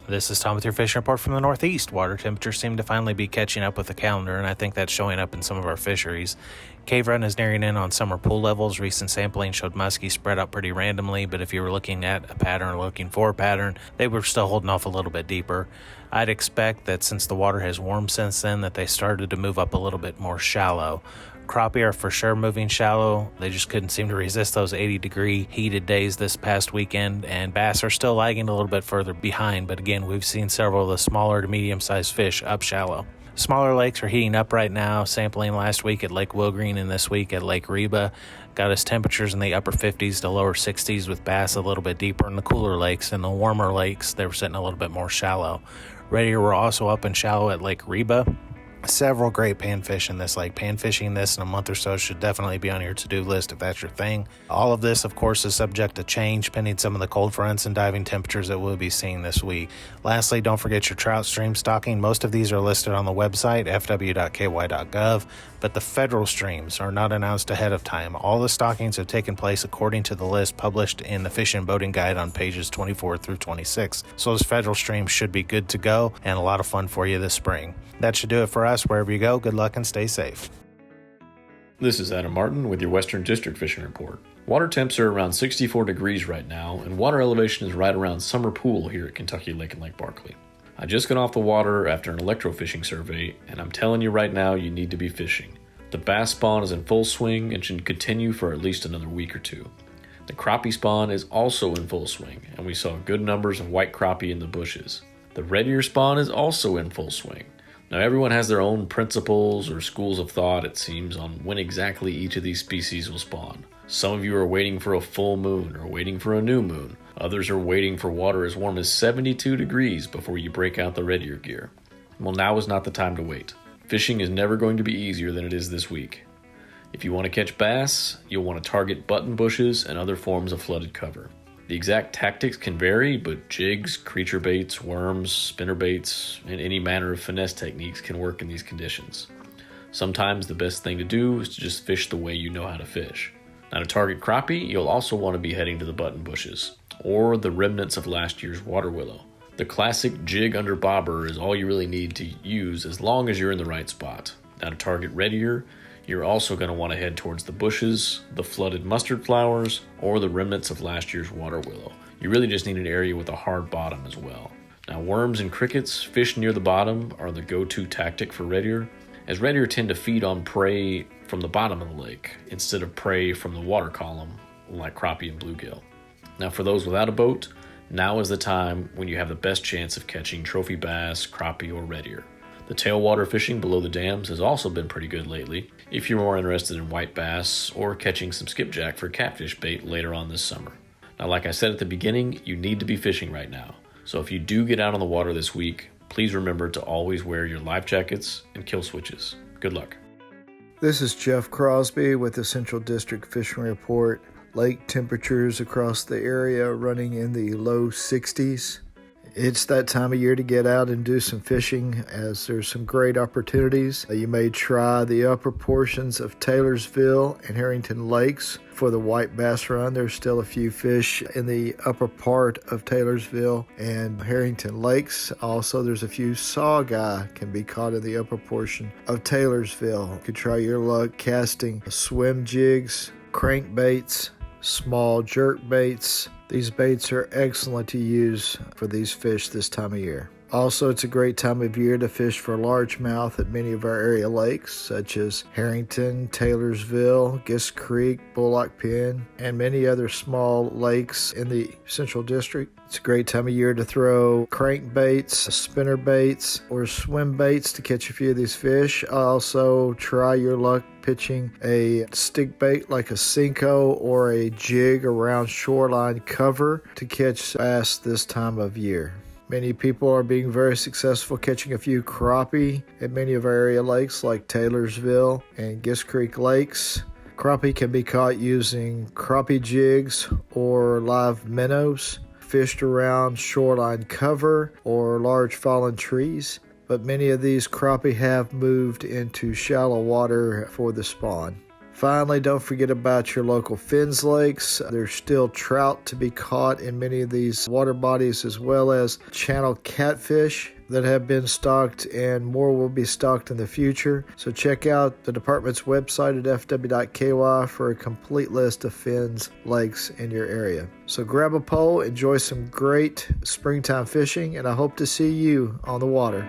This is Tom with your fishing report from the Northeast. Water temperatures seem to finally be catching up with the calendar, and I think that's showing up in some of our fisheries. Cave run is nearing in on summer pool levels. Recent sampling showed muskie spread out pretty randomly, but if you were looking at a pattern or looking for a pattern, they were still holding off a little bit deeper. I'd expect that since the water has warmed since then, that they started to move up a little bit more shallow. Crappie are for sure moving shallow. They just couldn't seem to resist those 80-degree heated days this past weekend, and bass are still lagging a little bit further behind, but again, we've seen several of the smaller to medium-sized fish up shallow. Smaller lakes are heating up right now. Sampling last week at Lake Wilgreen and this week at Lake Reba got us temperatures in the upper 50s to lower 60s, with bass a little bit deeper in the cooler lakes. In the warmer lakes, they were sitting a little bit more shallow. Red ear were also up and shallow at Lake Reba. Several great panfish in this lake. Panfishing this in a month or so should definitely be on your to-do list if that's your thing. All of this, of course, is subject to change pending some of the cold fronts and diving temperatures that we'll be seeing this week. Lastly, don't forget your trout stream stocking. Most of these are listed on the website, fw.ky.gov, but the federal streams are not announced ahead of time. All the stockings have taken place according to the list published in the Fish and Boating Guide on pages 24 through 26. So those federal streams should be good to go and a lot of fun for you this spring. That should do it for us. Wherever you go, good luck and stay safe. This is Adam Martin with your Western District Fishing Report. Water temps are around 64 degrees right now, and water elevation is right around summer pool here at Kentucky Lake and Lake Barkley. I just got off the water after an electrofishing survey, and I'm telling you right now, you need to be fishing. The bass spawn is in full swing and should continue for at least another week or two. The crappie spawn is also in full swing, and we saw good numbers of white crappie in the bushes. The red ear spawn is also in full swing. Now, everyone has their own principles or schools of thought, it seems, on when exactly each of these species will spawn. Some of you are waiting for a full moon or waiting for a new moon. Others are waiting for water as warm as 72 degrees before you break out the red ear gear. Well, now is not the time to wait. Fishing is never going to be easier than it is this week. If you want to catch bass, you'll want to target button bushes and other forms of flooded cover. The exact tactics can vary, but jigs, creature baits, worms, spinner baits, and any manner of finesse techniques can work in these conditions. Sometimes the best thing to do is to just fish the way you know how to fish. Now, to target crappie, you'll also want to be heading to the button bushes, or the remnants of last year's water willow. The classic jig under bobber is all you really need to use as long as you're in the right spot. Now, to target red ear, you're also going to want to head towards the bushes, the flooded mustard flowers, or the remnants of last year's water willow. You really just need an area with a hard bottom as well. Now, worms and crickets, fish near the bottom, are the go-to tactic for red ear, as red ear tend to feed on prey from the bottom of the lake instead of prey from the water column like crappie and bluegill. Now, for those without a boat, now is the time when you have the best chance of catching trophy bass, crappie, or red ear. The tailwater fishing below the dams has also been pretty good lately, if you're more interested in white bass or catching some skipjack for catfish bait later on this summer. Now, like I said at the beginning, you need to be fishing right now. So if you do get out on the water this week, please remember to always wear your life jackets and kill switches. Good luck. This is Jeff Crosby with the Central District Fishing Report. Lake temperatures across the area running in the low 60s. It's that time of year to get out and do some fishing, as there's some great opportunities. You may try the upper portions of Taylorsville and Harrington Lakes for the white bass run. There's still a few fish in the upper part of Taylorsville and Harrington Lakes. Also, there's a few saugeye can be caught in the upper portion of Taylorsville. You could try your luck casting swim jigs, crankbaits, small jerk baits. These baits are excellent to use for these fish this time of year. Also, it's a great time of year to fish for largemouth at many of our area lakes, such as Harrington, Taylorsville, Gist Creek, Bullock Pen, and many other small lakes in the Central District. It's a great time of year to throw crankbaits, spinner baits, or swim baits to catch a few of these fish. Also, try your luck pitching a stick bait like a Cinco or a jig around shoreline cover to catch bass this time of year. Many people are being very successful catching a few crappie at many of our area lakes like Taylorsville and Gist Creek Lakes. Crappie can be caught using crappie jigs or live minnows, fished around shoreline cover or large fallen trees. But many of these crappie have moved into shallow water for the spawn. Finally, don't forget about your local fins lakes. There's still trout to be caught in many of these water bodies, as well as channel catfish that have been stocked, and more will be stocked in the future. So check out the department's website at fw.ky for a complete list of fins lakes in your area. So grab a pole, enjoy some great springtime fishing, and I hope to see you on the water.